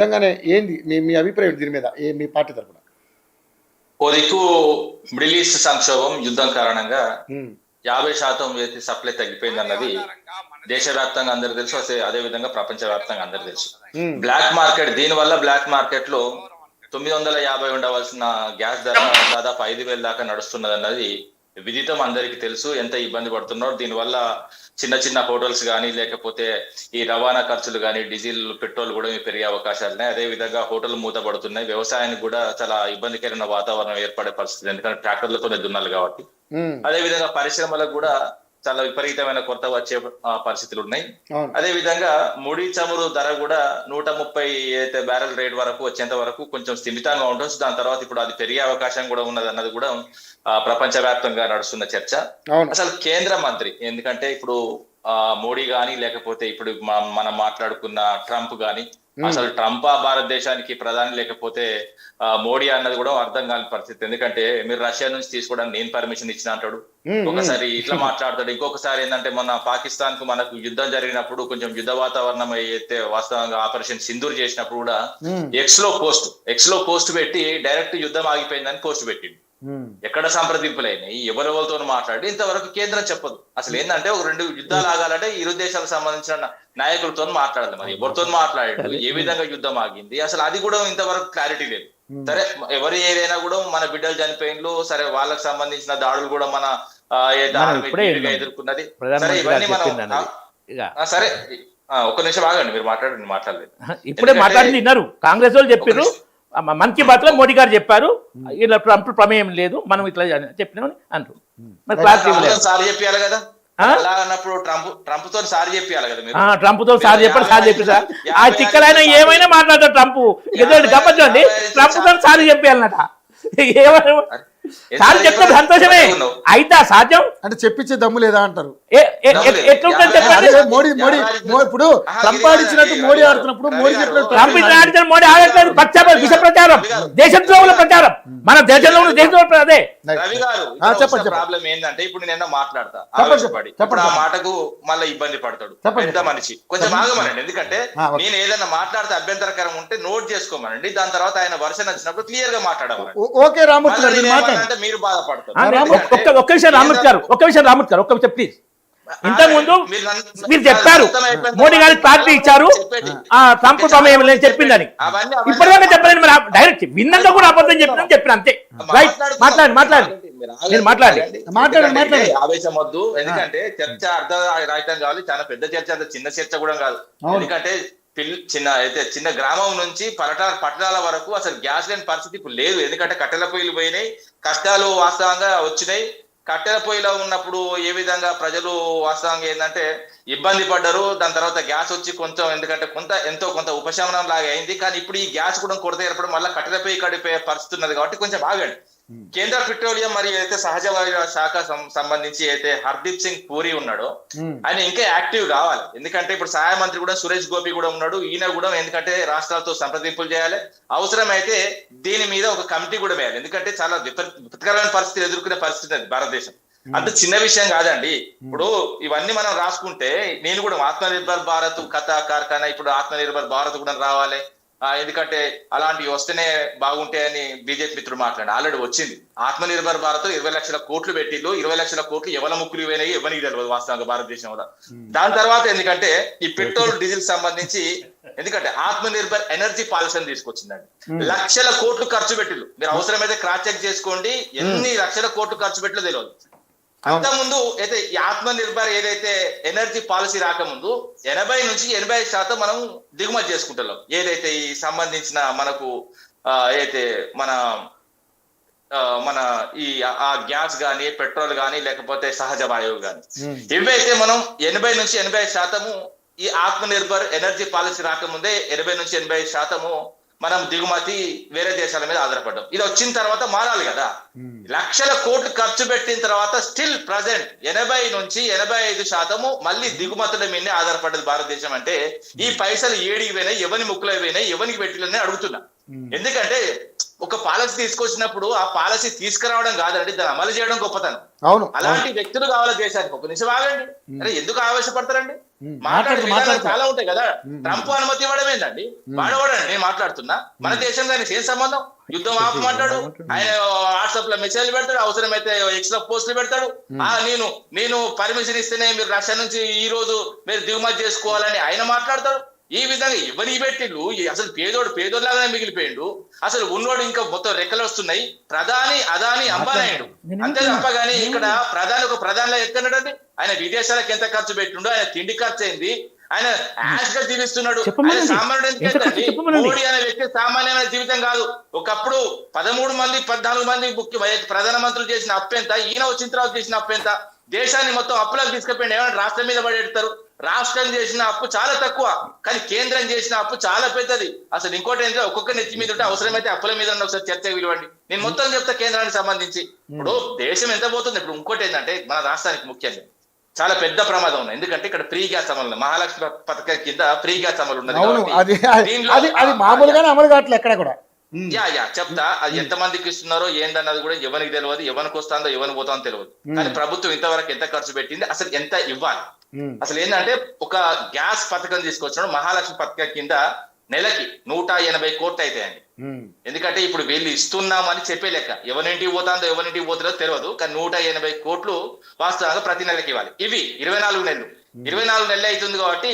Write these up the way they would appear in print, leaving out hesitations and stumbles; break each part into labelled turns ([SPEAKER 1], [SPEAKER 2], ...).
[SPEAKER 1] నిజంగానే ఏంది మీ మీ అభిప్రాయం దీని మీద మీ పార్టీ తరఫున?
[SPEAKER 2] ఓ దిక్కు మిడిల్ ఈస్ట్ సంక్షోభం యుద్ధం కారణంగా 50% సప్లై తగ్గిపోయింది అన్నది దేశవ్యాప్తంగా అందరికి తెలుసు. అదే విధంగా ప్రపంచ వ్యాప్తంగా అందరికి తెలుసు. బ్లాక్ మార్కెట్, దీని వల్ల బ్లాక్ మార్కెట్ లో 950 ఉండవలసిన గ్యాస్ ధర దాదాపు 5,000 దాకా నడుస్తున్నది అన్నది విదితం, అందరికి తెలుసు. ఎంత ఇబ్బంది పడుతున్నారో దీనివల్ల చిన్న చిన్న హోటల్స్ కానీ, లేకపోతే ఈ రవాణా ఖర్చులు కానీ, డీజిల్ పెట్రోల్ కూడా పెరిగే అవకాశాలు ఉన్నాయి. అదే విధంగా హోటల్ మూతపడుతున్నాయి. వ్యవసాయానికి కూడా చాలా ఇబ్బందికరమైన వాతావరణం ఏర్పడే పరిస్థితి, ఎందుకంటే ట్రాక్టర్లతోనే దున్నాలి కాబట్టి. అదే విధంగా పరిశ్రమలకు కూడా చాలా విపరీతమైన కొరత వచ్చే పరిస్థితులు ఉన్నాయి. అదే విధంగా ముడి చమురు ధర కూడా 130 బ్యారెల్ రేట్ వరకు వచ్చేంత వరకు కొంచెం స్థిమితంగా ఉంటుంది. దాని తర్వాత ఇప్పుడు అది పెరిగే అవకాశం కూడా ఉన్నది అన్నది కూడా ప్రపంచవ్యాప్తంగా నడుస్తున్న చర్చ. అసలు కేంద్ర మంత్రి, ఎందుకంటే ఇప్పుడు మోడీ గాని, లేకపోతే ఇప్పుడు మనం మాట్లాడుకున్న ట్రంప్ గాని, అసలు ట్రంప్ భారతదేశానికి ప్రధాని లేకపోతే మోడీ అన్నది కూడా అర్థం కాని పరిస్థితి. ఎందుకంటే మీరు రష్యా నుంచి తీసుకోవడానికి నేను పర్మిషన్ ఇచ్చిన అంటాడు, ఒకసారి ఇట్లా మాట్లాడతాడు. ఇంకొకసారి ఏంటంటే మొన్న పాకిస్తాన్ కు మనకు యుద్ధం జరిగినప్పుడు కొంచెం యుద్ధ వాతావరణం అయితే వాస్తవంగా ఆపరేషన్ సింధూర్ చేసినప్పుడు కూడా ఎక్స్ లో పోస్ట్ పెట్టి డైరెక్ట్ యుద్ధం ఆగిపోయిందని పోస్ట్ పెట్టిండు. ఎక్కడ సంప్రదింపులైనాయి, ఎవరెవరితో మాట్లాడి ఇంతవరకు కేంద్రం చెప్పదు. అసలు ఏంటంటే ఒక 2 యుద్ధాలు ఆగాలంటే ఇరు దేశాలకు సంబంధించిన నాయకులతో మాట్లాడాలి. మరి ఎవరితో మాట్లాడాడు, ఏ విధంగా యుద్ధం ఆగింది, అసలు అది కూడా ఇంతవరకు క్లారిటీ లేదు. సరే, ఎవరు ఏదైనా కూడా మన బిడ్డలు చనిపోయిండ్రు, సరే వాళ్ళకి సంబంధించిన దాడులు కూడా మన ఎదుర్కొన్నది. సరే, ఇవన్నీ మనం సరే ఒక నిమిషం ఆగండి, మీరు మాట్లాడలేదు.
[SPEAKER 3] ఇప్పుడే మాట్లాడింది విన్నారు, కాంగ్రెస్ వాళ్ళు చెప్పారు, మన్ కీ బాత్ లో మోడీ గారు చెప్పారు ఇలా ట్రంప్ ప్రమేయం లేదు, మనం ఇట్లా చెప్పినామని అంటారు. మరి క్లారిటీ
[SPEAKER 2] సార్ చెప్పాలి కదా, అన్నప్పుడు ట్రంప్ తో సార్ చెప్పాలి కదా.
[SPEAKER 3] ట్రంప్ తో సార్ చెప్పారు, సార్ చెప్పి సార్ ఆ చిక్కలైనా ఏమైనా మాట్లాడతారు ట్రంప్. గమనించండి, ట్రంప్ తో సార్ చెప్పాలన్నట. సార్ చెప్తే సంతోషమే, అయితే సాధ్యం
[SPEAKER 1] అంటే చెప్పించే దమ్ము లేదా అంటారు.
[SPEAKER 3] ఎట్లుంటుంది చెప్పండి.
[SPEAKER 1] మోడీ ఇప్పుడు ట్రంప్ ఆడించినట్టు మోడీ ఆడుతున్నప్పుడు మోడీ చెప్పినట్టు
[SPEAKER 3] ట్రంప్ ఆడించిన మోడీ ఆడట్లేదు. విష ప్రచారం, దేశద్రోహుల ప్రచారం, మన దేశంలో ఉన్న దేశద్రోహులు. అదే
[SPEAKER 2] చెప్పండి. ప్రాబ్లం ఏంటంటే ఇప్పుడు నేను మాట్లాడతా, ఇప్పుడు ఆ మాటకు మళ్ళీ ఇబ్బంది పడతాడు పెద్ద మనిషి. కొంచెం ఆగమనండి, ఎందుకంటే నేను ఏదైనా మాట్లాడితే అభ్యంతరకరం ఉంటే నోట్ చేసుకోమనండి. దాని తర్వాత ఆయన వర్షన్ వచ్చినప్పుడు క్లియర్ గా మాట్లాడమని.
[SPEAKER 1] ఓకే రామూర్తి గారు,
[SPEAKER 2] అంటే మీరు బాధపడతారు.
[SPEAKER 3] ఒక్క విషయం రామూర్తి గారు, ఒక్క విషయం ప్లీజ్. ఇంతకు ముందు మీరు చెప్పారు మోడీ గారికి పార్టీ ఇచ్చారు, ట్రంప్ ప్రమేయం లేదు చెప్పిందని. ఇప్పటిదాకా చెప్పలేదు, మరి డైరెక్ట్ విన్నాక కూడా అబద్ధం చెప్పిన అంతే. రైట్, మాట్లాడండి.
[SPEAKER 2] ఆవేశం వద్దు, ఎందుకంటే చర్చ అర్థ రాయటం కావాలి. చాలా పెద్ద చర్చ, అంత చిన్న చర్చ కూడా కాదు. ఎందుకంటే చిన్న గ్రామం నుంచి పట్టణాల వరకు అసలు గ్యాస్ లేని పరిస్థితి ఇప్పుడు లేదు. ఎందుకంటే కట్టెల పొయ్యిలు పోయినాయి, కష్టాలు వాస్తవంగా వచ్చినాయి. కట్టెల పొయ్యిలో ఉన్నప్పుడు ఏ విధంగా ప్రజలు వాస్తవంగా ఏంటంటే ఇబ్బంది పడ్డారు. దాని తర్వాత గ్యాస్ వచ్చి కొంచెం, ఎందుకంటే ఎంతో కొంత ఉపశమనం లాగా అయింది. కానీ ఇప్పుడు ఈ గ్యాస్ కూడా కొరత ఏర్పడడం వల్ల కట్టెల పొయ్యి కడిపోయే పరిస్థితి ఉన్నది. కాబట్టి కొంచెం ఆగండి. కేంద్ర పెట్రోలియం మరియు అయితే సహజ వాయువుల శాఖ సంబంధించి అయితే హర్దీప్ సింగ్ పూరి ఉన్నాడో ఆయన ఇంకా యాక్టివ్ కావాలి. ఎందుకంటే ఇప్పుడు సహాయ మంత్రి కూడా సురేష్ గోపి కూడా ఉన్నాడు. ఈయన కూడా ఎందుకంటే రాష్ట్రాలతో సంప్రదింపులు చేయాలి. అవసరమైతే దీని మీద ఒక కమిటీ కూడా వేయాలి. ఎందుకంటే చాలా విపత్కరమైన పరిస్థితి ఎదుర్కొనే పరిస్థితి అది భారతదేశం. అంత చిన్న విషయం కాదండి. ఇప్పుడు ఇవన్నీ మనం రాసుకుంటే నేను కూడా ఆత్మనిర్భర్ భారత్ కథ కార్ఖానా, ఇప్పుడు ఆత్మనిర్భర్ భారత్ కూడా రావాలి. ఎందుకంటే అలాంటివి వస్తేనే బాగుంటాయని బీజేపీ మిత్రుడు మాట్లాడి ఆల్రెడీ వచ్చింది. ఆత్మనిర్భర్ భారత్ 20 లక్షల కోట్లు పెట్టిల్లు. 20 లక్షల కోట్లు ఎవరి ముక్కులు పోయినాయి ఎవరికి తెలియదు వాస్తవంగా భారతదేశంలో. దాని తర్వాత ఎందుకంటే ఈ పెట్రోల్ డీజిల్ సంబంధించి ఎందుకంటే ఆత్మనిర్భర్ ఎనర్జీ పాలసీని తీసుకొచ్చిందండి. లక్షల కోట్లు ఖర్చు పెట్టిల్లు. మీరు అవసరమైతే క్రాస్ చెక్ చేసుకోండి, ఎన్ని లక్షల కోట్లు ఖర్చు పెట్టిలో తెలియదు. అంతకుముందు అయితే ఈ ఆత్మనిర్భర్ ఏదైతే ఎనర్జీ పాలసీ రాకముందు 80 నుంచి 80% మనం దిగుమతి చేసుకుంటున్నాం. ఏదైతే ఈ సంబంధించిన మనకు అయితే మన ఈ ఆ గ్యాస్ గానీ, పెట్రోల్ గానీ, లేకపోతే సహజ వాయువు గానీ, ఇవైతే మనం 80 నుంచి 80% ఈ ఆత్మనిర్భర్ ఎనర్జీ పాలసీ రాకముందే 80 నుంచి 80% మనం దిగుమతి వేరే దేశాల మీద ఆధారపడ్డాం. ఇది వచ్చిన తర్వాత మారాలి కదా. లక్షల కోట్లు ఖర్చు పెట్టిన తర్వాత స్టిల్ ప్రజెంట్ 80 నుంచి 85% మళ్ళీ దిగుమతుల మీదనే ఆధారపడ్డది భారతదేశం. అంటే ఈ పైసలు ఏడికి పోయినాయి, ఎవరి ముక్కులో పోయినాయి, ఎవరికి పెట్టిలని అడుగుతున్నా. ఎందుకంటే ఒక పాలసీ తీసుకొచ్చినప్పుడు ఆ పాలసీ తీసుకురావడం కాదండి, దాన్ని అమలు చేయడం గొప్పతనం.
[SPEAKER 1] అవును,
[SPEAKER 2] అలాంటి వ్యక్తులు కావాలి దేశానికి. ఒక నిమిషం ఆగండి, అరే ఎందుకు ఆవేశపడతారండి? మాట్లాడే చాలా ఉంటాయి కదా. ట్రంప్ అనుమతి ఇవ్వడం ఏంటండి? వాడవాడండి, నేను మాట్లాడుతున్నా. మన దేశం దానికి ఏం సంబంధం? యుద్ధం ఆపమంటాడు, ఆయన వాట్సాప్ లో మెసేజ్లు పెడతాడు, అవసరమైతే ఎక్స్ట్రా పోస్టులు పెడతాడు. నేను పర్మిషన్ ఇస్తేనే మీరు రష్యా నుంచి ఈ రోజు మీరు దిగుమతి చేసుకోవాలని ఆయన మాట్లాడతాడు. ఈ విధంగా ఎవరి పెట్టిళ్ళు అసలు పేదోడులాగానే మిగిలిపోయిండు. అసలు ఉన్నోడు ఇంకా మొత్తం రెక్కలు వస్తున్నాయి. ప్రధాని అదాని అంబానాయుడు అంతే తప్ప గానీ ఇక్కడ ఒక ప్రధానిలో ఎక్కడండి? ఆయన విదేశాలకు ఎంత ఖర్చు పెట్టిండు, ఆయన తిండి ఖర్చు అయింది, ఆయన యాష్ గా జీవిస్తున్నాడు. ఆయన సామాన్యుడు. మోడీ అనే వ్యక్తి సామాన్యమైన జీవితం కాదు. ఒకప్పుడు 13 మంది 14 మంది ప్రధానమంత్రులు చేసిన అప్పు ఎంత, ఈయన వచ్చిన తర్వాత చేసిన అప్పు ఎంత? దేశాన్ని మొత్తం అప్పులకు తీసుకుపోయింది. ఏమైనా రాష్ట్రం మీద పడేస్తారు? రాష్ట్రం చేసిన అప్పు చాలా తక్కువ, కానీ కేంద్రం చేసిన అప్పు చాలా పెద్దది. అసలు ఇంకోటి ఏంటంటే ఒక్కొక్క నెత్తి మీద ఉంటే అవసరమైతే అప్పుల మీద ఒకసారి చర్చ విలువండి. నేను మొత్తం చెప్తా కేంద్రానికి సంబంధించి. ఇప్పుడు దేశం ఎంత పోతుంది. ఇప్పుడు ఇంకోటి ఏంటంటే మన రాష్ట్రానికి ముఖ్యంగా చాలా పెద్ద ప్రమాదం ఉంది. ఎందుకంటే ఇక్కడ ఫ్రీ గ్యాస్ అమలు ఉంది. మహాలక్ష్మి పథకం కింద ఫ్రీ గ్యాస్ అమలు ఉన్నది.
[SPEAKER 1] మామూలుగానే అమలు కావట్లేదు ఎక్కడ కూడా.
[SPEAKER 2] చెప్తా. అది ఎంత మందికి ఇస్తున్నారో ఏందన్నది కూడా ఎవరికి తెలియదు, ఎవరికి వస్తుందో ఎవరికి పోతుందో తెలియదు. కానీ ప్రభుత్వం ఇంతవరకు ఎంత ఖర్చు పెట్టింది, అసలు ఎంత ఇవ్వాలి? అసలు ఏంటంటే ఒక గ్యాస్ పథకం తీసుకొచ్చాడు. మహాలక్ష్మి పథకం కింద నెలకి 180 కోట్లు అవుతాయండి. ఎందుకంటే ఇప్పుడు వీళ్ళు ఇస్తున్నామని చెప్పే లెక్క, ఎవరింటికి పోతుందో ఎవరింటికి పోతుందో తెలియదు. కానీ 180 కోట్లు వాస్తవంగా ప్రతి నెలకి ఇవ్వాలి. ఇవి 24 నెలలు 24 నెలలు అవుతుంది కాబట్టి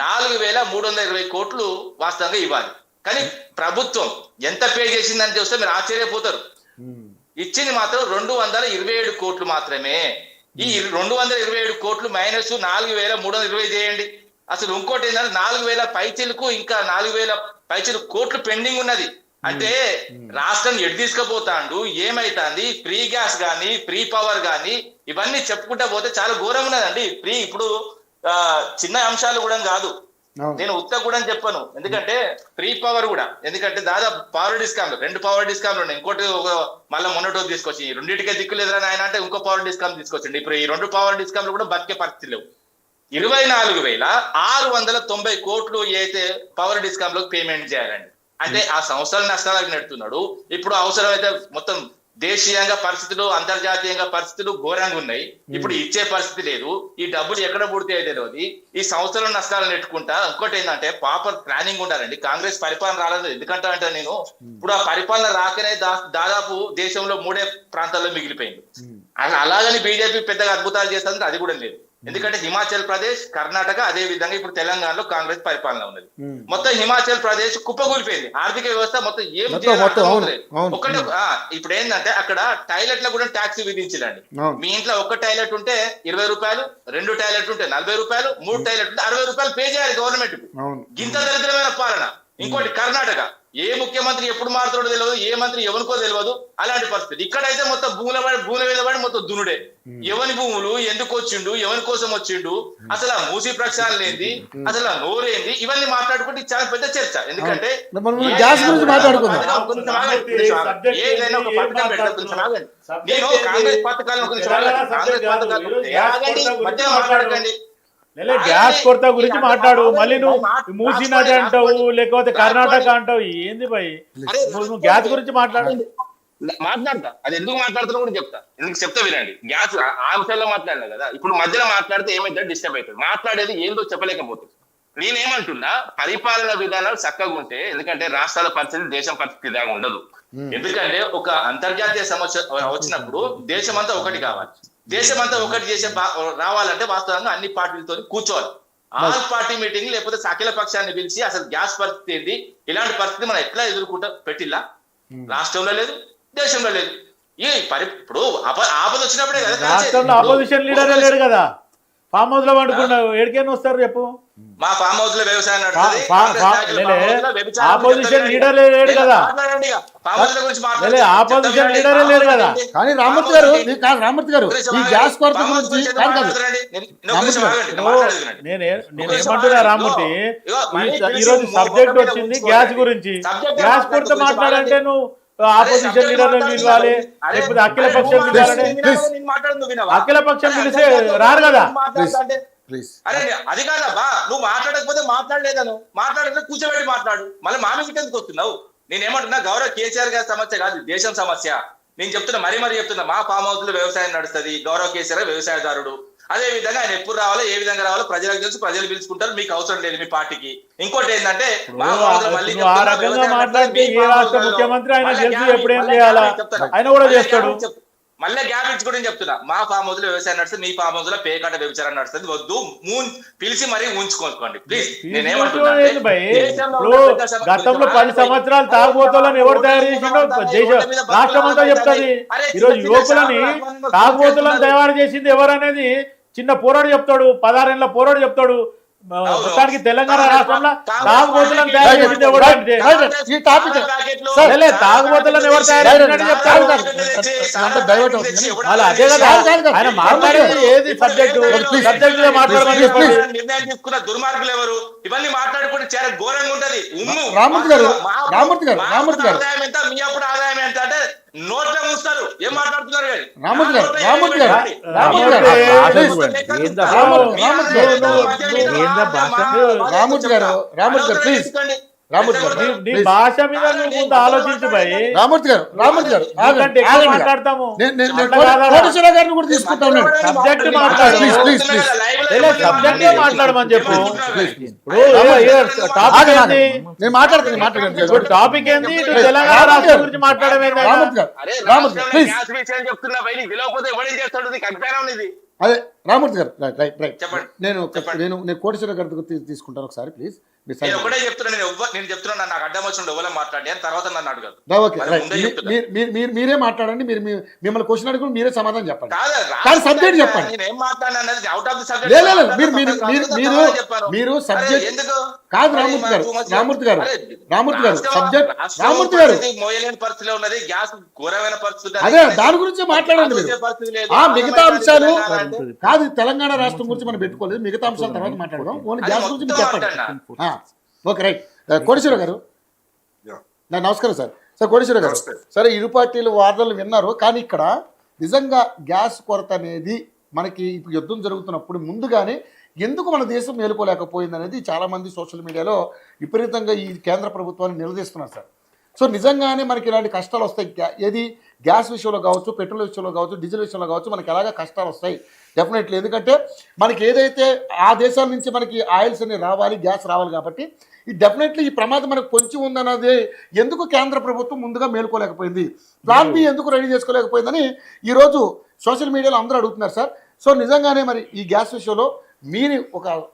[SPEAKER 2] 4,320 కోట్లు వాస్తవంగా ఇవ్వాలి. కానీ ప్రభుత్వం ఎంత పే చేసిందని చూస్తే మీరు ఆశ్చర్యపోతారు. ఇచ్చింది మాత్రం 227 కోట్లు మాత్రమే. ఈ 227 కోట్లు మైనస్ 4,320 చేయండి. అసలు ఇంకోటి ఏంటంటే 4,000 పైచీలకు ఇంకా 4,000 పైచీలకు కోట్లు పెండింగ్ ఉన్నది. అంటే రాష్ట్రం ఎటు తీసుకుపోతాండు, ఏమైతుంది? ఫ్రీ గ్యాస్ గానీ ఫ్రీ పవర్ గానీ ఇవన్నీ చెప్పుకుంటా పోతే చాలా ఘోరం ఉన్నదండి. ఇప్పుడు చిన్న అంశాలు కూడా కాదు, నేను ఉత్త కూడా చెప్పను. ఎందుకంటే ఫ్రీ పవర్ కూడా, ఎందుకంటే దాదాపు పవర్ డిస్కామ్లు 2 పవర్ డిస్కామ్లు ఉన్నాయి. ఇంకోటి మళ్ళీ మొన్నటో తీసుకొచ్చి రెండింటికే దిక్కు లేదని ఆయన అంటే ఇంకో పవర్ డిస్కామ్ తీసుకొచ్చింది. ఇప్పుడు ఈ 2 పవర్ డిస్కామ్లు కూడా బతికే పరిస్థితి లేవు. 24,690 కోట్లు అయితే పవర్ డిస్కామ్ లకు పేమెంట్ చేయాలండి. అంటే ఆ సంవత్సరాల నష్టాలకు నెడుతున్నాడు. ఇప్పుడు అవసరమైతే మొత్తం దేశీయంగా పరిస్థితులు, అంతర్జాతీయంగా పరిస్థితులు ఘోరంగా ఉన్నాయి. ఇప్పుడు ఇచ్చే పరిస్థితి లేదు. ఈ డబ్బులు ఎక్కడ పుడితే తెలియదు. ఈ సంవత్సరం నష్టాలు నెట్టుకుంటా. ఇంకోటి ఏంటంటే ప్రాపర్ ప్లానింగ్ ఉండాలండి. కాంగ్రెస్ పరిపాలన రాలేదు. ఎందుకంటే అంటే నేను ఇప్పుడు ఆ పరిపాలన రాకనే దాదాపు దేశంలో 3 ప్రాంతాల్లో మిగిలిపోయింది. అలాగని బీజేపీ పెద్దగా అద్భుతాలు చేస్తుందంటే అది కూడా లేదు. ఎందుకంటే హిమాచల్ ప్రదేశ్, కర్ణాటక, అదే విధంగా ఇప్పుడు తెలంగాణలో కాంగ్రెస్ పరిపాలన ఉన్నది. మొత్తం హిమాచల్ ప్రదేశ్ కుప్పకూలిపోయింది. ఆర్థిక వ్యవస్థ మొత్తం ఏం ఒకటి. ఇప్పుడు ఏంటంటే అక్కడ టాయిలెట్ల కూడా ట్యాక్స్ విధించాలండి. మీ ఇంట్లో ఒక టాయిలెట్ ఉంటే 20 రూపాయలు, 2 టాయిలెట్ ఉంటే 40 రూపాయలు, 3 టాయిలెట్ ఉంటే 60 రూపాయలు పే చేయాలి గవర్నమెంట్ కు. ఇంత దరిద్రమైన పాలన. ఇంకోటి కర్ణాటక, ఏ ముఖ్యమంత్రి ఎప్పుడు మారుతాడో తెలియదు, ఏ మంత్రి ఎవరికో తెలియదు. అలాంటి పరిస్థితి. ఇక్కడైతే మొత్తం భూముల మీద పడి మొత్తం దునుడే. ఎవరి భూములు, ఎందుకు వచ్చిండు, ఎవరి కోసం వచ్చిండు, అసలు ఆ మూసి ప్రక్షాళన ఏంది, అసలు ఆ నోరేంది, ఇవన్నీ మాట్లాడుకుంటే చాలా పెద్ద చర్చ. ఎందుకంటే ఏదైనా ఒక పథకం పెట్టాలి. కొంచెం ఆగండి. నేను కాంగ్రెస్ పథకాలను మధ్య మాట్లాడకండి.
[SPEAKER 4] గ్యాస్ కొరత గురించి మాట్లాడు. మళ్ళీ నువ్వు మూసీ నది అంటావు, లేకపోతే కర్ణాటక అంటావు. ఏంది భయ్, నువ్వు గ్యాస్ గురించి
[SPEAKER 2] మాట్లాడతా. అది ఎందుకు మాట్లాడుతున్నా కూడా చెప్తా. ఎందుకు చెప్తా వినండి. గ్యాస్ ఆ అంశాల్లో మాట్లాడినా కదా. ఇప్పుడు మధ్యలో మాట్లాడితే ఏమైతే డిస్టర్బ్ అవుతుంది. మాట్లాడేది ఏందో చెప్పలేకపోతుంది. నేనేమంటున్నా, పరిపాలన విధానాలు చక్కగా ఉంటే, ఎందుకంటే రాష్ట్రాల పరిస్థితి దేశం పరిస్థితి ఇలాగా ఉండదు. ఎందుకంటే ఒక అంతర్జాతీయ సమస్య వచ్చినప్పుడు దేశం అంతా ఒకటి కావాలి. దేశం అంతా ఒకటి చేసే రావాలంటే వాస్తవంగా అన్ని పార్టీలతో కూర్చోవాలి. ఆల్ పార్టీ మీటింగ్ లేకపోతే అఖిల పక్షాన్ని పిలిచి అసలు గ్యాస్ పరిస్థితి ఏంది, ఇలాంటి పరిస్థితి మనం ఎట్లా ఎదుర్కొంటా పెట్టిల్లా? రాష్ట్రంలో లేదు, దేశంలో లేదు. ఇప్పుడు ఆపద వచ్చినప్పుడే కదా.
[SPEAKER 4] రాష్ట్రంలో ఆపోజిషన్ లీడర్ లేడు కదా. ఫామ్ హౌస్ లో వండుకున్నావు, ఎడికైనా వస్తారు చెప్పు.
[SPEAKER 2] మా ఫామ్ హౌస్ లో వ్యవసాయం
[SPEAKER 4] ఆపోజిషన్ లీడర్ లేడు కదా. ఆపోజిషన్ లీడర్ లేడు కదా.
[SPEAKER 1] కానీ రామూర్తి గారు ఈ గ్యాస్ కొరత గురించి
[SPEAKER 4] నేనేమంటున్నా రామూర్తి, ఈరోజు సబ్జెక్ట్ వచ్చింది గ్యాస్ గురించి. గ్యాస్ కొరత మాట్లాడంటే నువ్వు ఆపోజిషన్ లీడర్ పిలవాలి, లేకపోతే అఖిల పక్షం పిలవాలంటే అఖిల పక్షం పిలిస్తే రారు కదా.
[SPEAKER 2] అరే అది కాదబ్బా, నువ్వు మాట్లాడకపోతే మాట్లాడలేదను, మాట్లాడకపోతే కూర్చోబెట్టి మాట్లాడు. మళ్ళీ మామిడికి ఎందుకు వస్తున్నావు? నేనేమంటున్నా గౌరవ కేసీఆర్ గారి సమస్య కాదు, దేశం సమస్య. నేను చెప్తున్నా మరీ చెప్తున్నా, మా ఫామ్ హౌస్ లో వ్యవసాయం నడుస్తుంది, గౌరవ కేసీఆర్ వ్యవసాయదారుడు. అదే విధంగా ఆయన ఎప్పుడు రావాలో ఏ విధంగా రావాలో ప్రజలకు తెలుసు, ప్రజలు పిలుచుకుంటారు, మీకు అవసరం లేదు మీ పార్టీకి. ఇంకోటి ఏంటంటే
[SPEAKER 4] ఆ రకంగా మాట్లాడితే ఏ రాష్ట్ర ముఖ్యమంత్రి ఆయన తెలుసు ఎప్పుడు ఏం చేయాలా, ఆయన కూడా చేస్తాడు.
[SPEAKER 2] మళ్ళీ గ్యాప్ ఇచ్చి కూడా చెప్తున్నా, మా ఫామ్ హౌస్ లో వ్యవసాయం నడుస్తుంది, మీ ఫామ్ హౌస్ లో పేకాట వ్యభిచారం నడుస్తుంది, వద్దు పిలిచి మరీ ఉంచుకోండి ప్లీజ్.
[SPEAKER 4] గతంలో 10 సంవత్సరాలు తాగుబోతులను ఎవరు తయారు చేసిండో రాష్ట్రం అంతా చెప్తుంది. ఈరోజు యువకులని తాగుబోతులను తయారు చేసింది ఎవరు అనేది చిన్న పోరాడు చెప్తాడు, 16 ఏళ్ల పోరాడు చెప్తాడు. మొత్తానికి తెలంగాణ రాష్ట్రంలో తాగుబోతులను తయారు చేసింది ఎవరు అంటే తాగుబోతులను ఎవరు తయారు చేసినట్టు చెప్తారు. అదే కదా ఆయన మాట్లాడేది ఏది సబ్జెక్టు మాట్లాడమని చెప్పండి.
[SPEAKER 2] నిర్ణయం తీసుకున్న దుర్మార్గులు ఎవరు, ఇవన్నీ మాట్లాడుకుంటే చాలా ఘోరంగా ఉంటది. ఆదాయం ఎంత, మీ అప్పుడు ఆదాయం ఎంత అంటే నోట్లో మూస్తారు. ఏం మాట్లాడుతున్నారు కానీ
[SPEAKER 4] నీ భాష మీద ముందు ఆలోచించు భయ్.
[SPEAKER 1] రామూర్తి గారు
[SPEAKER 4] మాట్లాడతాము,
[SPEAKER 1] సబ్జెక్ట్
[SPEAKER 4] మాట్లాడమని చెప్పు. టాపిక్ ఏంది, తెలంగాణ రాష్ట్రం గురించి మాట్లాడమే.
[SPEAKER 1] అదే రామూర్తి గారు నేను కోటేశ్వర గారి తీసుకుంటాను ఒకసారి ప్లీజ్.
[SPEAKER 2] నేను ఒకటే చెప్తున్నా, నేను చెప్తున్నా నాకు అడ్డం వచ్చిన ఎవరో మాట్లాడి తర్వాత నన్ను అడగదు.
[SPEAKER 1] మీరే మాట్లాడండి, మీరు మిమ్మల్ని క్వశ్చన్ అడుగుని మీరే సమాధానం చెప్పండి, కానీ సబ్జెక్ట్ చెప్పండి.
[SPEAKER 2] నేను మాట్లాడినది అవుట్ ఆఫ్ ది
[SPEAKER 1] సబ్జెక్ట్. మీరు సబ్జెక్ట్ కాదు రామూర్తి గారు సబ్జెక్ట్ రామూర్తి గారు
[SPEAKER 2] మోయలేని పరిస్థితిలో ఉన్నది, గ్యాస్ ఘోరమైన పరిస్థితి.
[SPEAKER 1] అదే దాని గురించి మాట్లాడండి మీరు. మిగతా అంశాలు కాదు, తెలంగాణ రాష్ట్రం గురించి మనం పెట్టుకోలేదు, మిగతా అంశాల తర్వాత మాట్లాడదాం. ఓన్లీ గ్యాస్ గురించి చెప్పండి. Okay right. కోటేశ్వర గారు నమస్కారం సార్. కోటేశ్వర గారు సరే, ఇరు పార్టీలు వార్తలు విన్నారు, కానీ ఇక్కడ నిజంగా గ్యాస్ కొరత అనేది మనకి ఇప్పుడు యుద్ధం జరుగుతున్నప్పుడు ముందుగానే ఎందుకు మన దేశం మేలుకోలేకపోయింది అనేది చాలామంది సోషల్ మీడియాలో విపరీతంగా ఈ కేంద్ర ప్రభుత్వాన్ని నిలదీస్తున్నారు సార్. సో నిజంగానే మనకి ఇలాంటి కష్టాలు వస్తాయి, ఏది గ్యాస్ విషయంలో కావచ్చు, పెట్రోల్ విషయంలో కావచ్చు, డీజిల్ విషయంలో కావచ్చు, మనకి ఎలాగ కష్టాలు వస్తాయి డెఫినెట్లీ. ఎందుకంటే మనకి ఏదైతే ఆ దేశాల నుంచి మనకి ఆయిల్స్ అన్ని రావాలి, గ్యాస్ రావాలి, కాబట్టి ఈ డెఫినెట్లీ ఈ ప్రమాదం మనకు పొంచి ఉందన్నది ఎందుకు కేంద్ర ప్రభుత్వం ముందుగా మేలుకోలేకపోయింది, ప్లాన్ బి ఎందుకు రెడీ చేసుకోలేకపోయిందని ఈరోజు సోషల్ మీడియాలో అందరూ అడుగుతున్నారు సార్. సో నిజంగానే మరి ఈ గ్యాస్ విషయంలో మీరు ఒక